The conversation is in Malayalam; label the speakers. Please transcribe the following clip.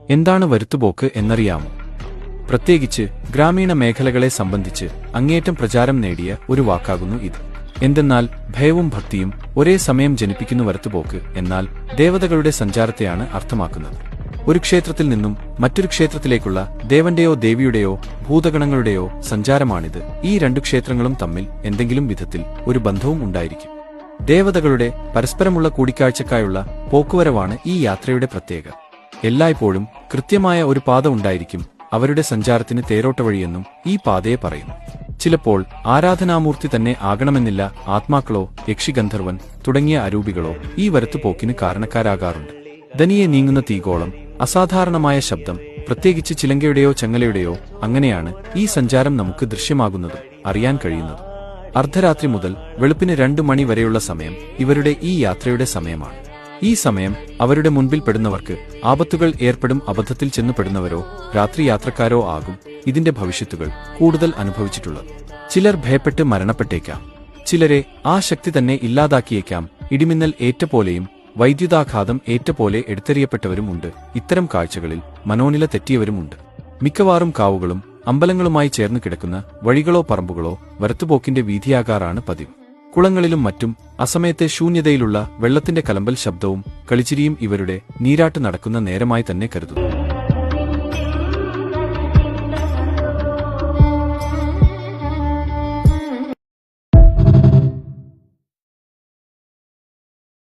Speaker 1: എന്താണ് വരുത്തുപോക്ക് എന്നറിയാമോ? പ്രത്യേകിച്ച് ഗ്രാമീണ മേഖലകളെ സംബന്ധിച്ച് അങ്ങേയറ്റം പ്രചാരം നേടിയ ഒരു വാക്കാകുന്നു ഇത്. എന്തെന്നാൽ ഭയവും ഭക്തിയും ഒരേ സമയം ജനിപ്പിക്കുന്നു വരുത്തുപോക്ക് എന്നാൽ ദേവതകളുടെ സഞ്ചാരത്തെയാണ് അർത്ഥമാക്കുന്നത്. ഒരു ക്ഷേത്രത്തിൽ നിന്നും മറ്റൊരു ക്ഷേത്രത്തിലേക്കുള്ള ദേവന്റെയോ ദേവിയുടെയോ ഭൂതഗണങ്ങളുടെയോ സഞ്ചാരമാണിത്. ഈ രണ്ടു ക്ഷേത്രങ്ങളും തമ്മിൽ എന്തെങ്കിലും വിധത്തിൽ ഒരു ബന്ധവും ഉണ്ടായിരിക്കും. ദേവതകളുടെ പരസ്പരമുള്ള കൂടിക്കാഴ്ചക്കായുള്ള പോക്കുവരവാണ് ഈ യാത്രയുടെ പ്രത്യേകത. എല്ലായ്പ്പോഴും കൃത്യമായ ഒരു പാത ഉണ്ടായിരിക്കും. അവരുടെ സഞ്ചാരത്തിന് തേരോട്ടവഴിയെന്നും ഈ പാതയെ പറയുന്നു. ചിലപ്പോൾ ആരാധനാമൂർത്തി തന്നെ ആകണമെന്നില്ല. ആത്മാക്കളോ യക്ഷിഗന്ധർവൻ തുടങ്ങിയ അരൂപികളോ ഈ വരുത്തുപോക്കിന് കാരണക്കാരാകാറുണ്ട്. ധനിയെ നീങ്ങുന്ന തീഗോളം, അസാധാരണമായ ശബ്ദം, പ്രത്യേകിച്ച് ചിലങ്കയുടെയോ ചങ്ങലയുടെയോ, അങ്ങനെയാണ് ഈ സഞ്ചാരം നമുക്ക് ദൃശ്യമാകുന്നതും അറിയാൻ കഴിയുന്നതും. അർദ്ധരാത്രി മുതൽ വെളുപ്പിന് 2 മണി വരെയുള്ള സമയം ഇവരുടെ ഈ യാത്രയുടെ സമയമാണ്. ഈ സമയം അവരുടെ മുൻപിൽ പെടുന്നവർക്ക് ആപത്തുകൾ ഏർപ്പെടും. അബദ്ധത്തിൽ ചെന്നുപെടുന്നവരോ രാത്രി യാത്രക്കാരോ ആകും ഇതിന്റെ ഭവിഷ്യത്തുകൾ കൂടുതൽ അനുഭവിച്ചിട്ടുള്ളത്. ചിലർ ഭയപ്പെട്ട് മരണപ്പെട്ടേക്കാം. ചിലരെ ആ ശക്തി തന്നെ ഇല്ലാതാക്കിയേക്കാം. ഇടിമിന്നൽ ഏറ്റ പോലെയും വൈദ്യുതാഘാതം ഏറ്റ പോലെ എടുത്തെറിയപ്പെട്ടവരുമുണ്ട്. ഇത്തരം കാഴ്ചകളിൽ മനോനില തെറ്റിയവരുമുണ്ട്. മിക്കവാറും കാവുകളും അമ്പലങ്ങളുമായി ചേർന്ന് കിടക്കുന്ന വഴികളോ പറമ്പുകളോ വരുത്തുപോക്കിന്റെ വീഥിയാകാറാണ് പതിവ്. കുളങ്ങളിലും മറ്റും അസമയത്തെ ശൂന്യതയിലുള്ള വെള്ളത്തിന്റെ കലമ്പൽ ശബ്ദവും കളിച്ചിരിയും ഇവരുടെ നീരാട്ട് നടക്കുന്ന നേരമായി തന്നെ കരുതുന്നു.